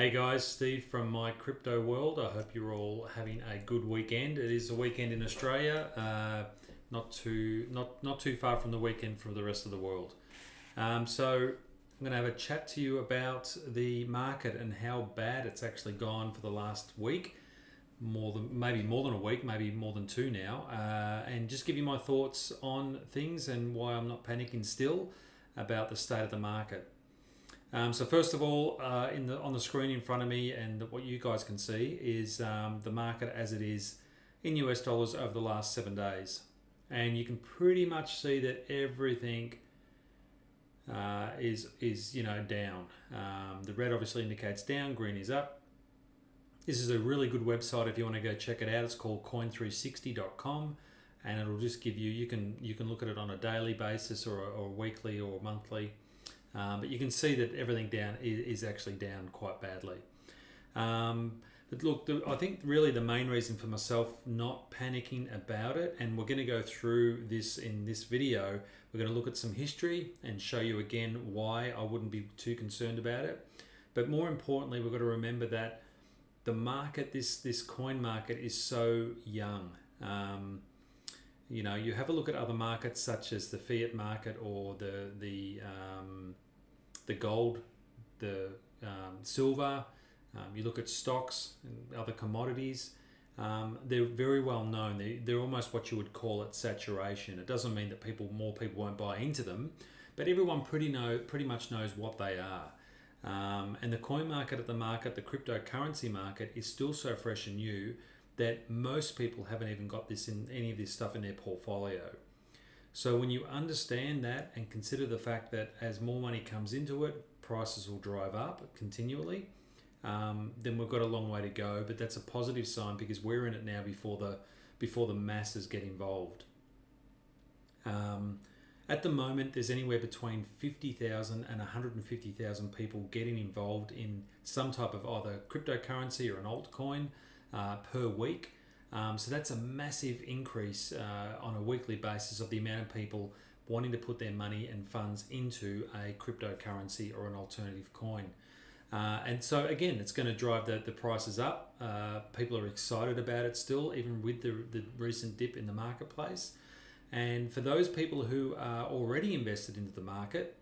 Hey guys, Steve from My Crypto World. I hope you're all having a good weekend. It is a weekend in Australia, not too far from the weekend for the rest of the world. So I'm going to have a chat to you about the market and how bad it's actually gone for the last week, maybe more than a week, maybe more than two now, and just give you my thoughts on things and why I'm not panicking still about the state of the market. So first of all, on the screen in front of me, and what you guys can see is the market as it is in US dollars over the last 7 days, and you can pretty much see that everything is down. The red obviously indicates down, green is up. This is a really good website if you want to go check it out. It's called coin360.com, and it'll just give you can look at it on a daily basis or weekly or monthly. But you can see that everything down is actually down quite badly. But look, I think really the main reason for myself not panicking about it, and we're going to go through this in this video, we're going to look at some history and show you again why I wouldn't be too concerned about it. But more importantly, we've got to remember that the market, this coin market, is so young. You have a look at other markets such as the fiat market or the gold, the silver. You look at stocks and other commodities. They're very well known. They're almost what you would call it saturation. It doesn't mean that more people won't buy into them, but everyone pretty much knows what they are. And the coin market the cryptocurrency market is still so fresh and new that most people haven't even got any of this stuff in their portfolio. So when you understand that and consider the fact that as more money comes into it, prices will drive up continually, then we've got a long way to go. But that's a positive sign because we're in it now before the masses get involved. At the moment, there's anywhere between 50,000 and 150,000 people getting involved in some type of either cryptocurrency or an altcoin per week. So that's a massive increase on a weekly basis of the amount of people wanting to put their money and funds into a cryptocurrency or an alternative coin. And so again, it's going to drive the prices up. People are excited about it still, even with the recent dip in the marketplace. And for those people who are already invested into the market,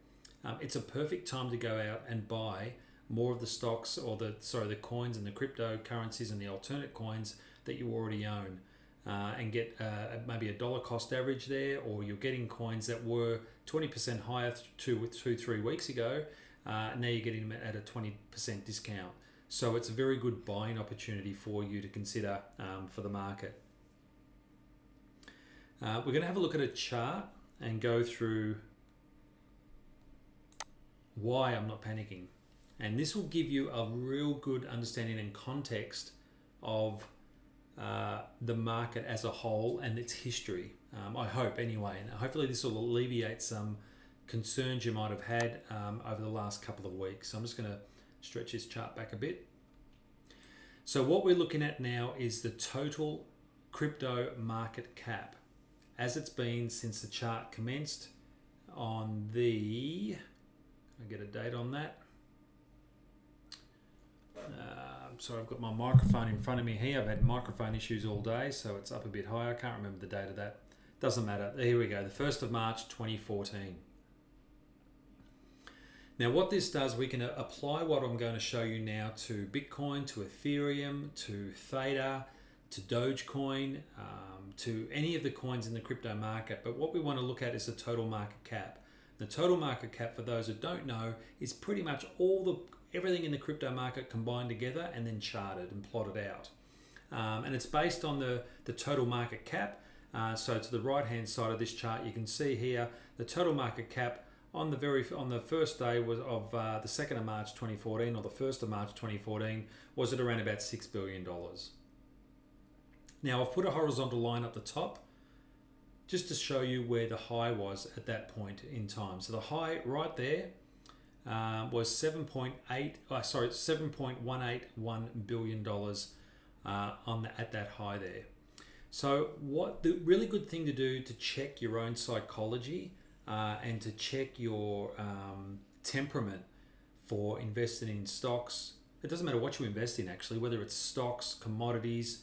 it's a perfect time to go out and buy more of the stocks or the coins and the cryptocurrencies and the alternate coins that you already own, and get maybe a dollar cost average there, or you're getting coins that were 20% higher 2-3 weeks ago. Now you're getting them at a 20% discount. So it's a very good buying opportunity for you to consider for the market. We're going to have a look at a chart and go through why I'm not panicking. And this will give you a real good understanding and context of the market as a whole and its history. I hope anyway, and hopefully this will alleviate some concerns you might have had over the last couple of weeks. So I'm just going to stretch this chart back a bit. So what we're looking at now is the total crypto market cap as it's been since the chart commenced on I'll get a date on that. Sorry, I've got my microphone in front of me here. I've had microphone issues all day, so it's up a bit higher. I can't remember the date of that. Doesn't matter. Here we go, the 1st of March 2014. Now what this does, we can apply what I'm going to show you now to Bitcoin, to Ethereum, to Theta, to Dogecoin, to any of the coins in the crypto market. But what we want to look at is the total market cap. The total market cap, for those who don't know, is pretty much everything in the crypto market combined together and then charted and plotted out. And it's based on the total market cap. So to the right hand side of this chart, you can see here the total market cap on the first day of the 2nd of March 2014 or the 1st of March 2014 was at around about $6 billion. Now I've put a horizontal line up the top just to show you where the high was at that point in time. So the high right there was $7.181 billion at that high there. So what the really good thing to do to check your own psychology and to check your temperament for investing in stocks, it doesn't matter what you invest in actually, whether it's stocks, commodities,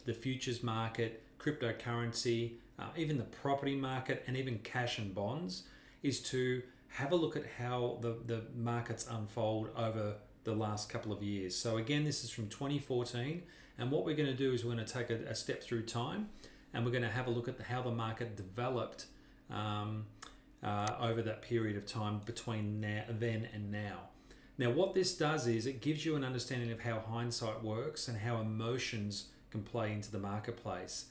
the futures market, cryptocurrency, even the property market, and even cash and bonds, is to have a look at how the markets unfold over the last couple of years. So again, this is from 2014, and what we're going to do is we're going to take a step through time, and we're going to have a look at how the market developed over that period of time between then and now. Now, what this does is it gives you an understanding of how hindsight works and how emotions can play into the marketplace.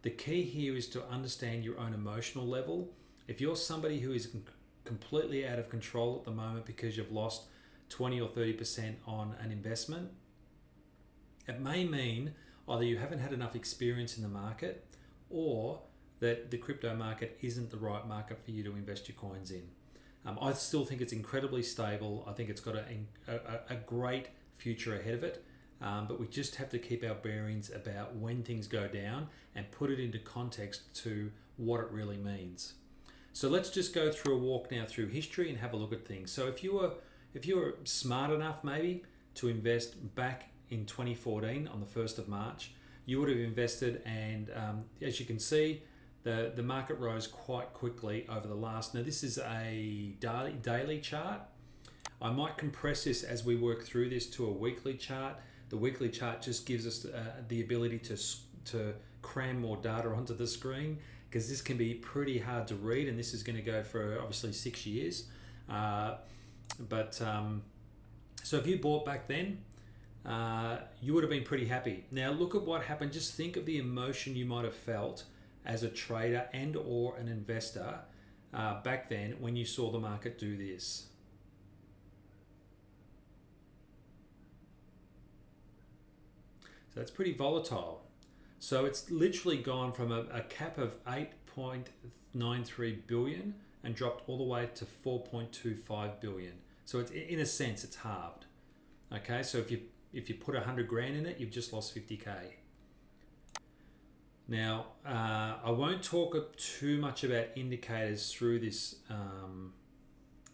The key here is to understand your own emotional level. If you're somebody who is completely out of control at the moment because you've lost 20 or 30% on an investment, it may mean either you haven't had enough experience in the market, or that the crypto market isn't the right market for you to invest your coins in. I still think it's incredibly stable. I think it's got a great future ahead of it, but we just have to keep our bearings about when things go down and put it into context to what it really means. So let's just go through a walk now through history and have a look at things. So if you were smart enough maybe to invest back in 2014 on the 1st of March, you would have invested, and as you can see, the market rose quite quickly over the last. Now this is a daily chart. I might compress this as we work through this to a weekly chart. The weekly chart just gives us the ability to cram more data onto the screen, because this can be pretty hard to read, and this is going to go for obviously 6 years. So if you bought back then, you would have been pretty happy. Now look at what happened. Just think of the emotion you might have felt as a trader and or an investor back then when you saw the market do this. So that's pretty volatile. So it's literally gone from a cap of 8.93 billion and dropped all the way to 4.25 billion. So it's, in a sense, it's halved. Okay, so if you put 100 grand in it, you've just lost 50k. Now, I won't talk too much about indicators through this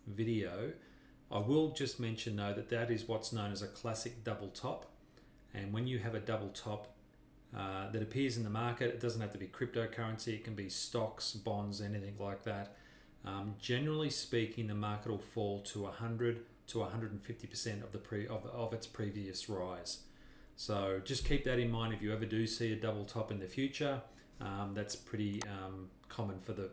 video. I will just mention though that is what's known as a classic double top. And when you have a double top that appears in the market, it doesn't have to be cryptocurrency, it can be stocks, bonds, anything like that. Generally speaking, the market will fall to 100 to 150% of its previous rise. So just keep that in mind if you ever do see a double top in the future. That's pretty common for the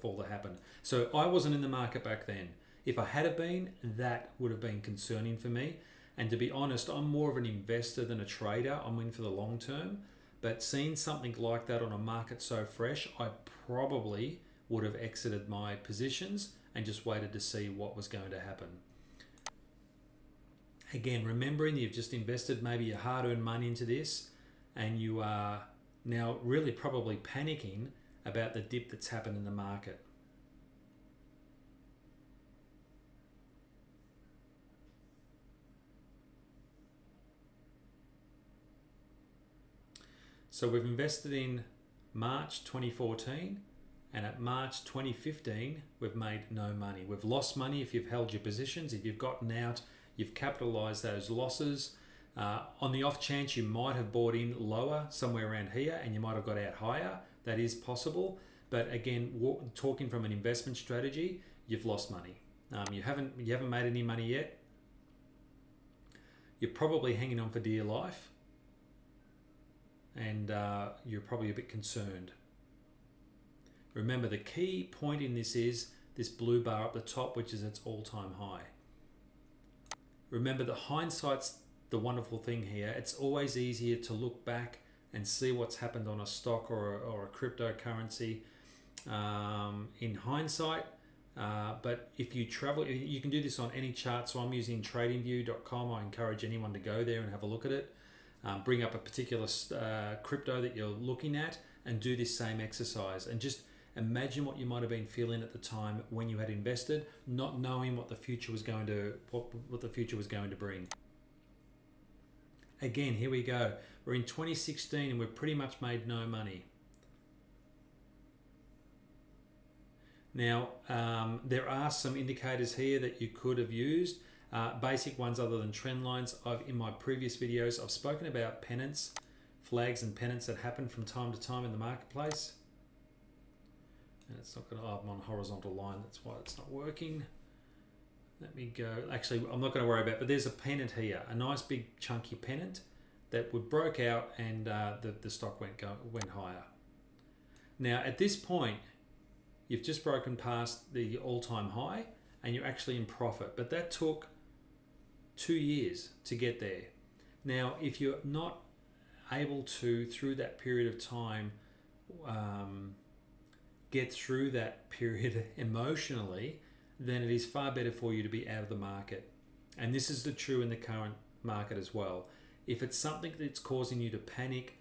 fall to happen. So I wasn't in the market back then. If I had been, that would have been concerning for me. And to be honest, I'm more of an investor than a trader. I'm in for the long term. But seeing something like that on a market so fresh, I probably would have exited my positions and just waited to see what was going to happen. Again, remembering you've just invested maybe your hard-earned money into this, and you are now really probably panicking about the dip that's happened in the market. So we've invested in March 2014, and at March 2015, we've made no money. We've lost money if you've held your positions. If you've gotten out, you've capitalized those losses. On the off chance you might have bought in lower, somewhere around here, and you might have got out higher. That is possible. But again, talking from an investment strategy, you've lost money. You haven't made any money yet. You're probably hanging on for dear life, and you're probably a bit concerned. Remember, the key point in this is this blue bar up the top, which is its all-time high. Remember that hindsight's the wonderful thing here. It's always easier to look back and see what's happened on a stock or a cryptocurrency in hindsight. But if you travel, you can do this on any chart. So I'm using tradingview.com. I encourage anyone to go there and have a look at it. Bring up a particular crypto that you're looking at and do this same exercise, and just imagine what you might have been feeling at the time when you had invested, not knowing what the future was going to what the future was going to bring. Again, here we go. We're in 2016 and we've pretty much made no money. Now, there are some indicators here that you could have used. basic ones other than trend lines. In my previous videos, I've spoken about pennants, flags and pennants that happen from time to time in the marketplace. And it's not going to, I'm on a horizontal line, that's why it's not working. Let me go, actually I'm not going to worry about it, but there's a pennant here, a nice big chunky pennant that would broke out and the stock went higher. Now at this point, you've just broken past the all-time high and you're actually in profit, but that took 2 years to get there. Now, if you're not able to, through that period of time, get through that period emotionally, then it is far better for you to be out of the market. And this is the true in the current market as well. If it's something that's causing you to panic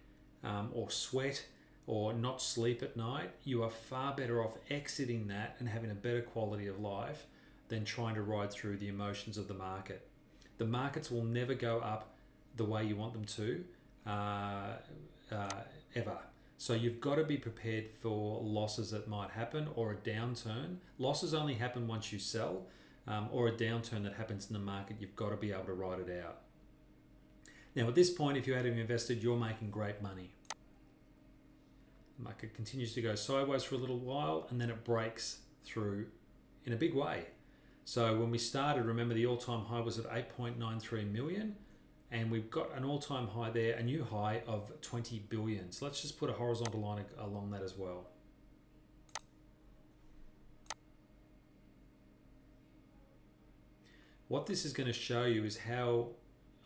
or sweat or not sleep at night, you are far better off exiting that and having a better quality of life than trying to ride through the emotions of the market. The markets will never go up the way you want them to, ever. So you've got to be prepared for losses that might happen, or a downturn. Losses only happen once you sell, or a downturn that happens in the market. You've got to be able to ride it out. Now at this point, if you had invested, you're making great money. The market continues to go sideways for a little while and then it breaks through in a big way. So when we started, remember the all-time high was at 8.93 million and we've got an all-time high there, a new high of 20 billion. So let's just put a horizontal line along that as well. What this is going to show you is how,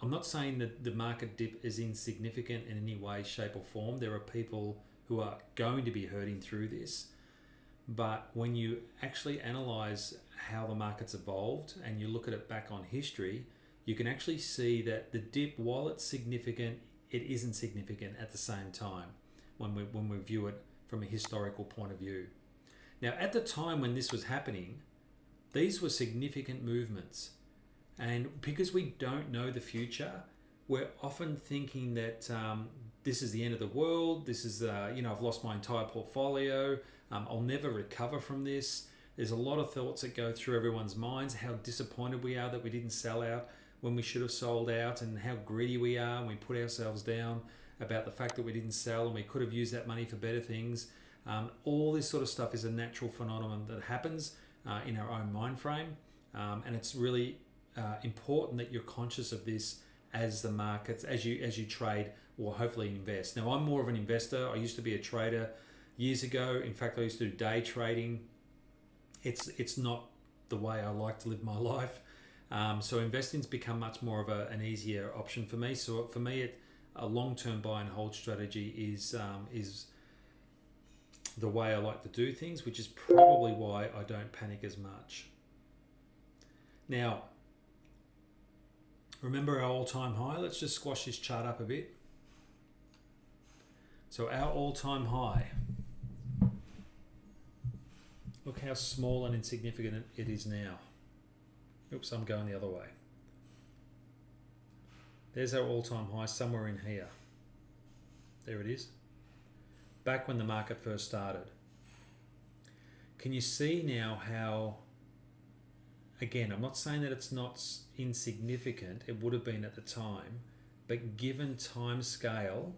I'm not saying that the market dip is insignificant in any way, shape or form. There are people who are going to be hurting through this. But when you actually analyze how the market's evolved and you look at it back on history, you can actually see that the dip, while it's significant, it isn't significant at the same time when we view it from a historical point of view. Now, at the time when this was happening, these were significant movements. And because we don't know the future, we're often thinking that this is the end of the world. This is, I've lost my entire portfolio. I'll never recover from this. There's a lot of thoughts that go through everyone's minds, how disappointed we are that we didn't sell out when we should have sold out, and how greedy we are, and we put ourselves down about the fact that we didn't sell and we could have used that money for better things. All this sort of stuff is a natural phenomenon that happens in our own mind frame, and it's really important that you're conscious of this as the markets, as you trade or hopefully invest. Now, I'm more of an investor. I used to be a trader years ago. In fact, I used to do day trading. It's not the way I like to live my life. So investing's become much more of an easier option for me. So for me, a long-term buy and hold strategy is the way I like to do things, which is probably why I don't panic as much. Now, remember our all-time high? Let's just squash this chart up a bit. So our all-time high, look how small and insignificant it is now. Oops, I'm going the other way. There's our all-time high somewhere in here. There it is. Back when the market first started. Can you see now how, again, I'm not saying that it's not insignificant, it would have been at the time, but given time scale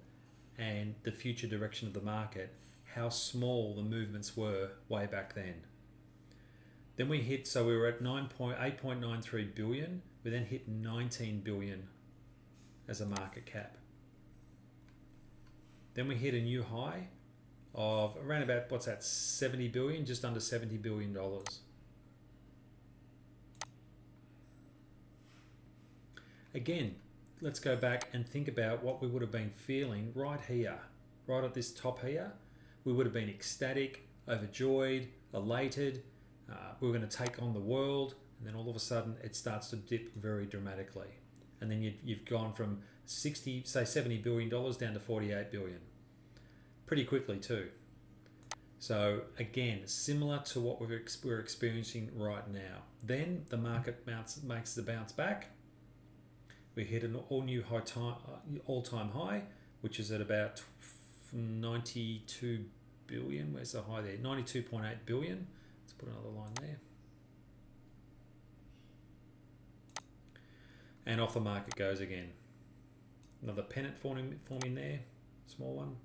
and the future direction of the market, how small the movements were way back then. Then we hit, so we were at 8.93 billion, we then hit 19 billion as a market cap. Then we hit a new high of around about, what's that, 70 billion, just under $70 billion. Again, let's go back and think about what we would have been feeling right here, right at this top here. We would have been ecstatic, overjoyed, elated. We were going to take on the world, and then all of a sudden it starts to dip very dramatically. And then you've gone from $70 billion down to 48 billion. Pretty quickly too. So again, similar to what we're experiencing right now. Then the market makes the bounce back. We hit an all-time high, which is at about 92 billion. Where's the high there? 92.8 billion. Let's put another line there. and off the market goes again. Another pennant forming there, small one.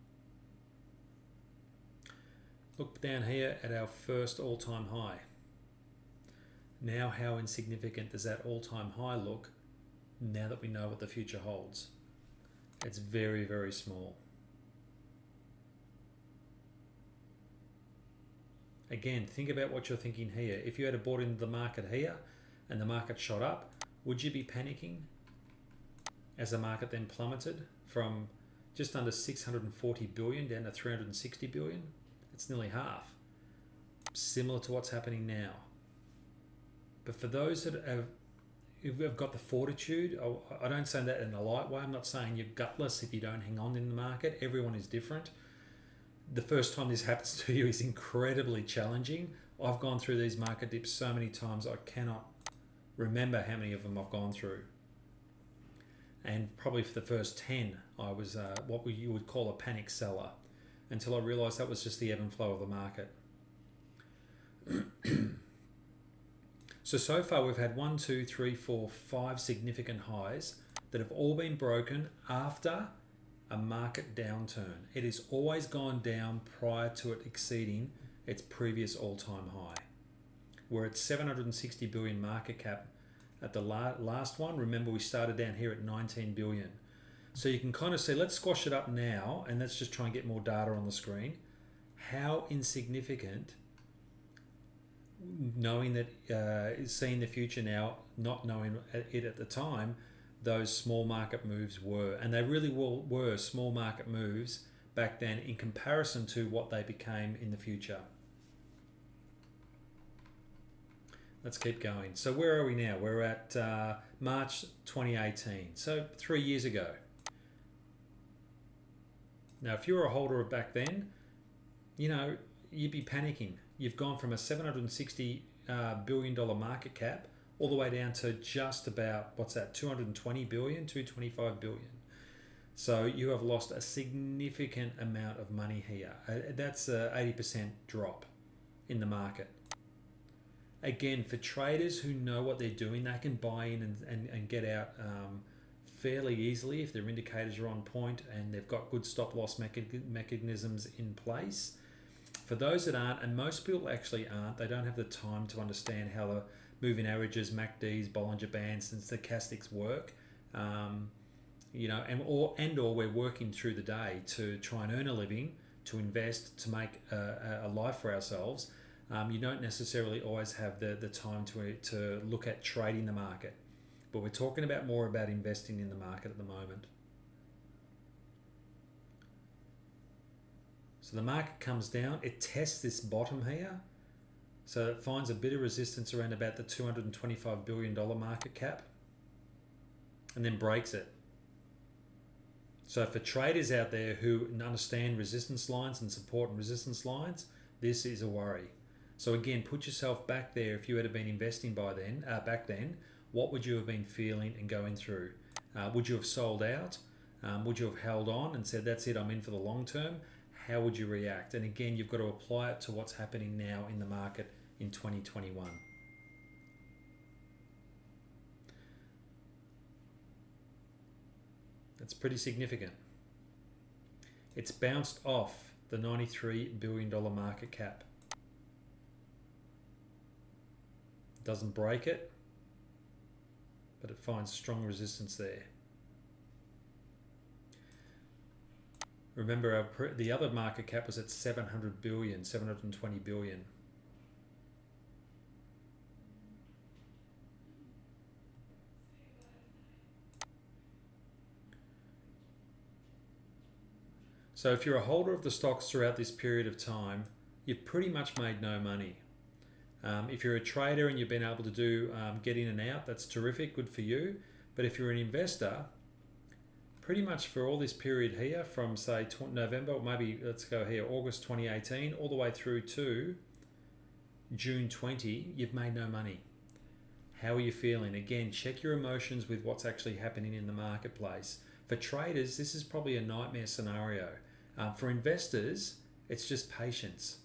Look down here at our first all-time high. Now how insignificant does that all-time high look now that we know what the future holds? It's very, very small. Again, think about what you're thinking here. If you had bought into the market here and the market shot up, would you be panicking as the market then plummeted from just under 640 billion down to 360 billion? It's nearly half. Similar to what's happening now. But for those that have got the fortitude, I don't say that in a light way. I'm not saying you're gutless if you don't hang on in the market. Everyone is different. The first time this happens to you is incredibly challenging. I've gone through these market dips so many times I cannot remember how many of them I've gone through. And probably for the first 10, I was what you would call a panic seller, until I realised that was just the ebb and flow of the market. So far we've had 1, 2, 3, 4, 5 significant highs that have all been broken after a market downturn. It has always gone down prior to it exceeding its previous all-time high. We're at 760 billion market cap at the last one. Remember, we started down here at 19 billion. So you can kind of see, let's squash it up now and let's just try and get more data on the screen. How insignificant, knowing that, seeing the future now, not knowing it at the time, those small market moves were. And they really were small market moves back then in comparison to what they became in the future. Let's keep going. So where are we now? We're at March 2018, so 3 years ago. Now, if you were a holder of back then, you know, you'd be panicking. You've gone from a $760 billion market cap all the way down to just about, what's that, 220 billion, 225 billion. So you have lost a significant amount of money here. That's an 80% drop in the market. Again, for traders who know what they're doing, they can buy in and get out fairly easily if their indicators are on point and they've got good stop loss mechanisms in place. For those that aren't, and most people actually aren't, they don't have the time to understand how the moving averages, MACDs, Bollinger Bands and stochastics work. You know, or we're working through the day to try and earn a living, to invest, to make a life for ourselves. You don't necessarily always have the time to look at trading the market. But we're talking more about investing in the market at the moment. So the market comes down, it tests this bottom here. So it finds a bit of resistance around about the $225 billion market cap and then breaks it. So for traders out there who understand resistance lines and support and resistance lines, this is a worry. So again, put yourself back there. If you had been investing back then, what would you have been feeling and going through? Would you have sold out? Would you have held on and said, that's it, I'm in for the long term? How would you react? And again, you've got to apply it to what's happening now in the market in 2021. That's pretty significant. It's bounced off the $93 billion market cap. Doesn't break it, but it finds strong resistance there. Remember, the other market cap was at 700 billion, 720 billion. So if you're a holder of the stocks throughout this period of time, you've pretty much made no money. If you're a trader and you've been able to do get in and out, that's terrific, good for you. But if you're an investor, pretty much for all this period here from say November, or maybe let's go here, August 2018, all the way through to June 20, you've made no money. How are you feeling? Again, check your emotions with what's actually happening in the marketplace. For traders, this is probably a nightmare scenario. For investors, it's just patience.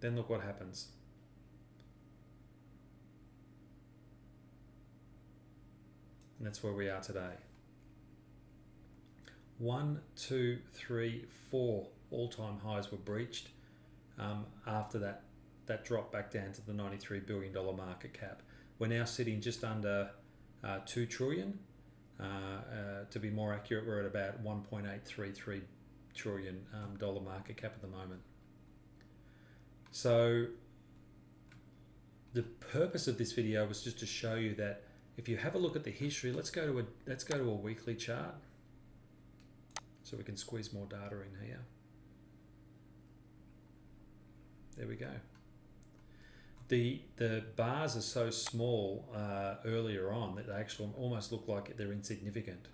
Then look what happens. And that's where we are today. 1, 2, 3, 4 all-time highs were breached after that drop back down to the $93 billion market cap. We're now sitting just under 2 trillion. To be more accurate, we're at about $1.833 trillion dollar market cap at the moment. So the purpose of this video was just to show you that if you have a look at the history, let's go to a weekly chart so we can squeeze more data in here. There we go. The bars are so small earlier on that they actually almost look like they're insignificant.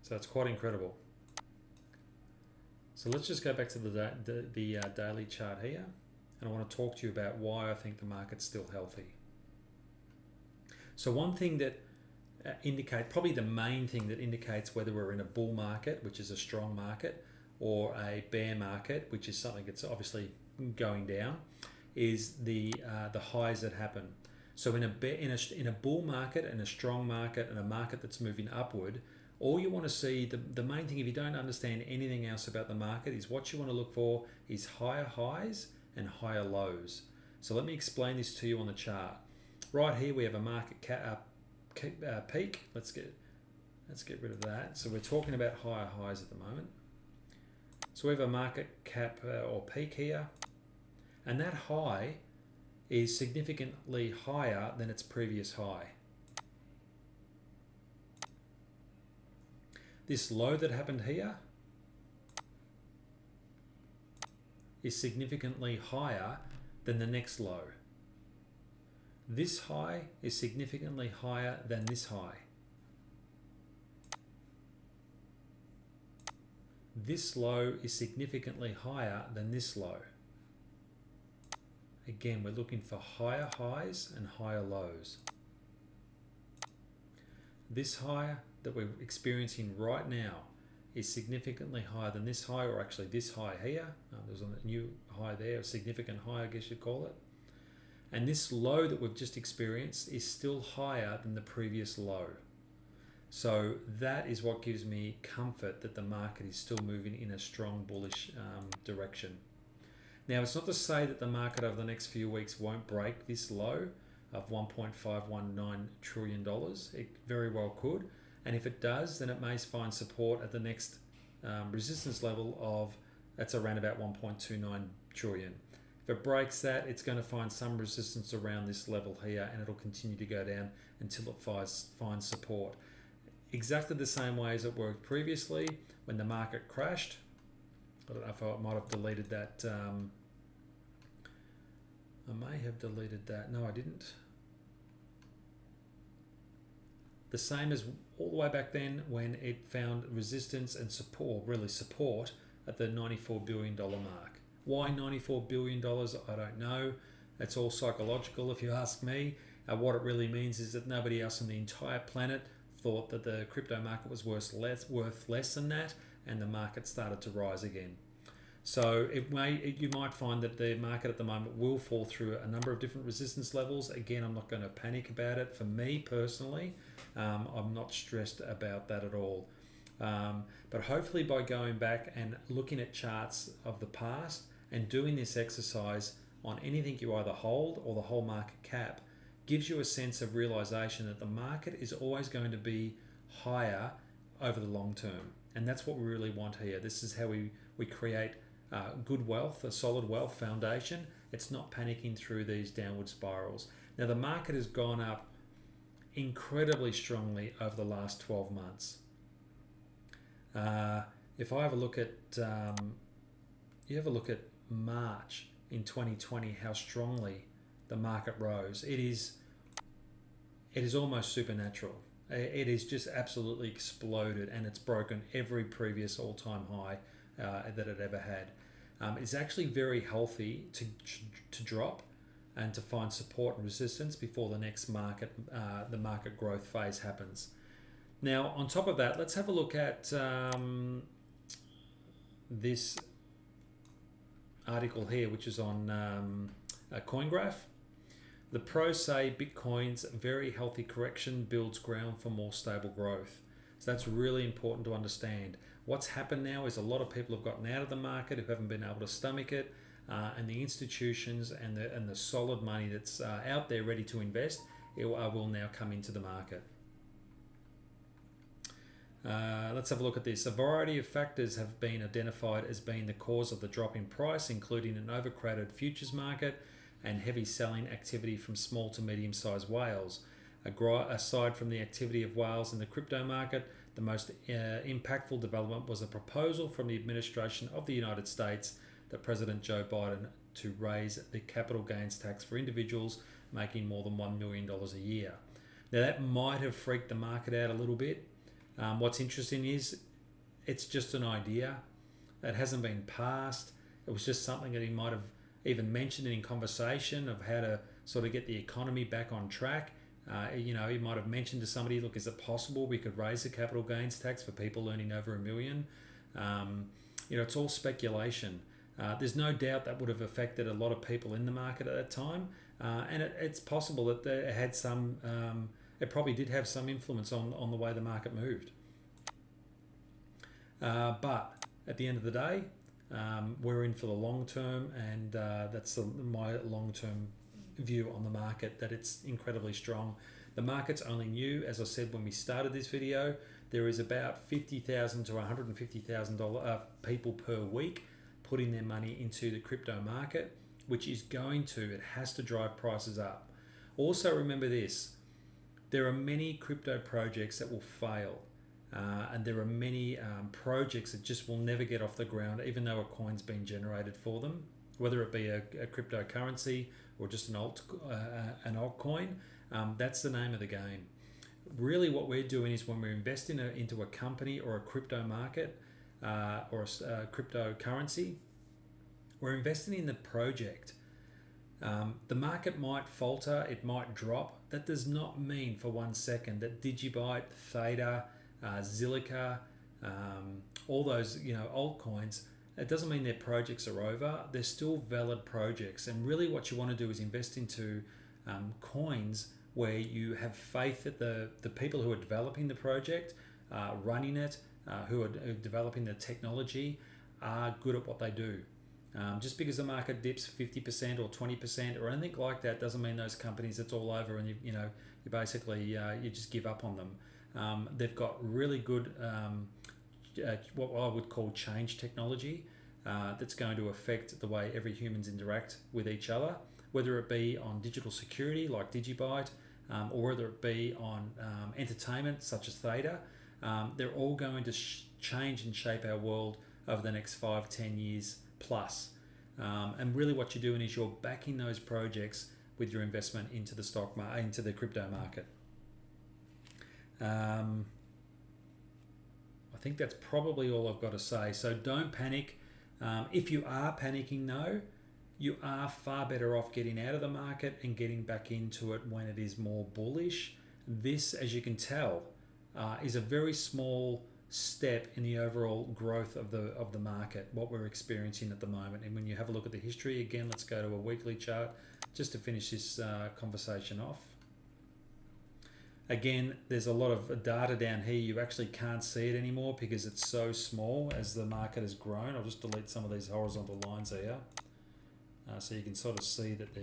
So it's quite incredible. So let's just go back to the daily chart here, and I want to talk to you about why I think the market's still healthy. So one thing that probably the main thing that indicates whether we're in a bull market, which is a strong market, or a bear market, which is something that's obviously going down, is the highs that happen. So in a bull market and a strong market and a market that's moving upward, all you want to see, the main thing, if you don't understand anything else about the market, is what you want to look for is higher highs and higher lows. So let me explain this to you on the chart. Right here we have a market peak. Let's get rid of that. So we're talking about higher highs at the moment. So we have a market cap or peak here, and that high is significantly higher than its previous high. This low that happened here is significantly higher than the next low. This high is significantly higher than this high. This low is significantly higher than this low. Again, we're looking for higher highs and higher lows. This high that we're experiencing right now is significantly higher than this high, or actually this high here. There's a new high there, a significant high, I guess you'd call it. And this low that we've just experienced is still higher than the previous low. So that is what gives me comfort that the market is still moving in a strong bullish direction. Now, it's not to say that the market over the next few weeks won't break this low of $1.519 trillion. It very well could. And if it does, then it may find support at the next resistance level of, that's around about 1.29 trillion. If it breaks that, it's going to find some resistance around this level here, and it'll continue to go down until it finds support. Exactly the same way as it worked previously when the market crashed. I don't know if I might have deleted that. I may have deleted that. No, I didn't. The same as all the way back then when it found resistance and support, really support, at the $94 billion mark. Why $94 billion? I don't know. It's all psychological if you ask me. What it really means is that nobody else on the entire planet thought that the crypto market was worth less than that, and the market started to rise again. So you might find that the market at the moment will fall through a number of different resistance levels. Again, I'm not going to panic about it. For me personally, I'm not stressed about that at all. But hopefully by going back and looking at charts of the past and doing this exercise on anything you either hold or the whole market cap, gives you a sense of realization that the market is always going to be higher over the long term. And that's what we really want here. This is how we create good wealth, a solid wealth foundation. It's not panicking through these downward spirals. Now, the market has gone up incredibly strongly over the last 12 months. If I have a look at, you have a look at March in 2020, how strongly the market rose. It is almost supernatural. It is just absolutely exploded, and it's broken every previous all-time high that it ever had. It's actually very healthy to drop and to find support and resistance before the next the market growth phase happens. Now, on top of that, let's have a look at this article here, which is on CoinGraph. The pros say Bitcoin's very healthy correction builds ground for more stable growth. So that's really important to understand. What's happened now is a lot of people have gotten out of the market who haven't been able to stomach it, and the institutions and the solid money that's out there ready to invest will now come into the market. Let's have a look at this. A variety of factors have been identified as being the cause of the drop in price, including an overcrowded futures market and heavy selling activity from small to medium-sized whales. Aside from the activity of whales in the crypto market, the most impactful development was a proposal from the administration of the United States that President Joe Biden to raise the capital gains tax for individuals making more than $1 million a year. Now that might have freaked the market out a little bit. What's interesting is it's just an idea. It hasn't been passed. It was just something that he might have even mentioned in conversation of how to sort of get the economy back on track. He might have mentioned to somebody, look, is it possible we could raise the capital gains tax for people earning over $1 million? It's all speculation. There's no doubt that would have affected a lot of people in the market at that time. And it's possible that it had some, it probably did have some influence on the way the market moved. But at the end of the day, we're in for the long term, and that's my long-term view on the market, that it's incredibly strong. The market's only new, as I said when we started this video. There is about $50,000 to $150,000 people per week putting their money into the crypto market, which is it has to drive prices up. Also remember this, there are many crypto projects that will fail. And there are many projects that just will never get off the ground, even though a coin's been generated for them, whether it be a cryptocurrency or just an altcoin. That's the name of the game. Really what we're doing is when we're investing into a company or a crypto market or a cryptocurrency, we're investing in the project. The market might falter, it might drop. That does not mean for 1 second that Digibyte, Theta, Zilliqa, all those altcoins, it doesn't mean their projects are over. They're still valid projects, and really what you want to do is invest into coins where you have faith that the people who are developing the project, running it, who are developing the technology, are good at what they do. Just because the market dips 50% or 20% or anything like that doesn't mean those companies, it's all over and you basically you just give up on them. They've got really good what I would call change technology that's going to affect the way every humans interact with each other, whether it be on digital security like Digibyte, or whether it be on entertainment such as Theta. They're all going to change and shape our world over the next 5-10 years plus. And really what you're doing is you're backing those projects with your investment into the stock market, into the crypto market. I think that's probably all I've got to say. So don't panic. If you are panicking though, you are far better off getting out of the market and getting back into it when it is more bullish. This, as you can tell, is a very small step in the overall growth of the market, what we're experiencing at the moment. And when you have a look at the history, again, let's go to a weekly chart just to finish this conversation off. Again, there's a lot of data down here. You actually can't see it anymore because it's so small as the market has grown. I'll just delete some of these horizontal lines here. So you can sort of see that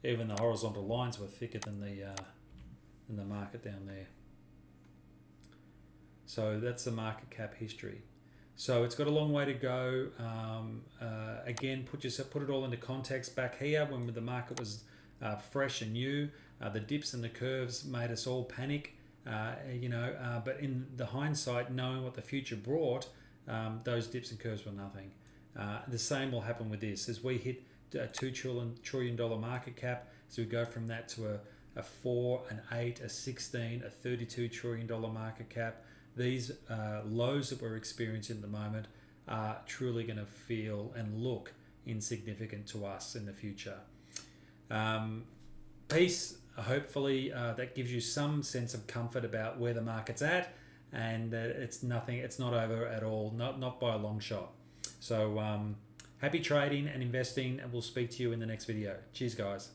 even the horizontal lines were thicker than the market down there. So that's the market cap history. So it's got a long way to go. Again, put it all into context. Back here, when the market was fresh and new, the dips and the curves made us all panic. But in the hindsight, knowing what the future brought, those dips and curves were nothing. The same will happen with this. As we hit a $2 trillion market cap, so we go from that to a 4, an 8, a 16, a $32 trillion market cap. These lows that we're experiencing at the moment are truly going to feel and look insignificant to us in the future. Peace. Hopefully that gives you some sense of comfort about where the market's at, and it's not over at all, not by a long shot. So Happy trading and investing, and we'll speak to you in the next video. Cheers, guys.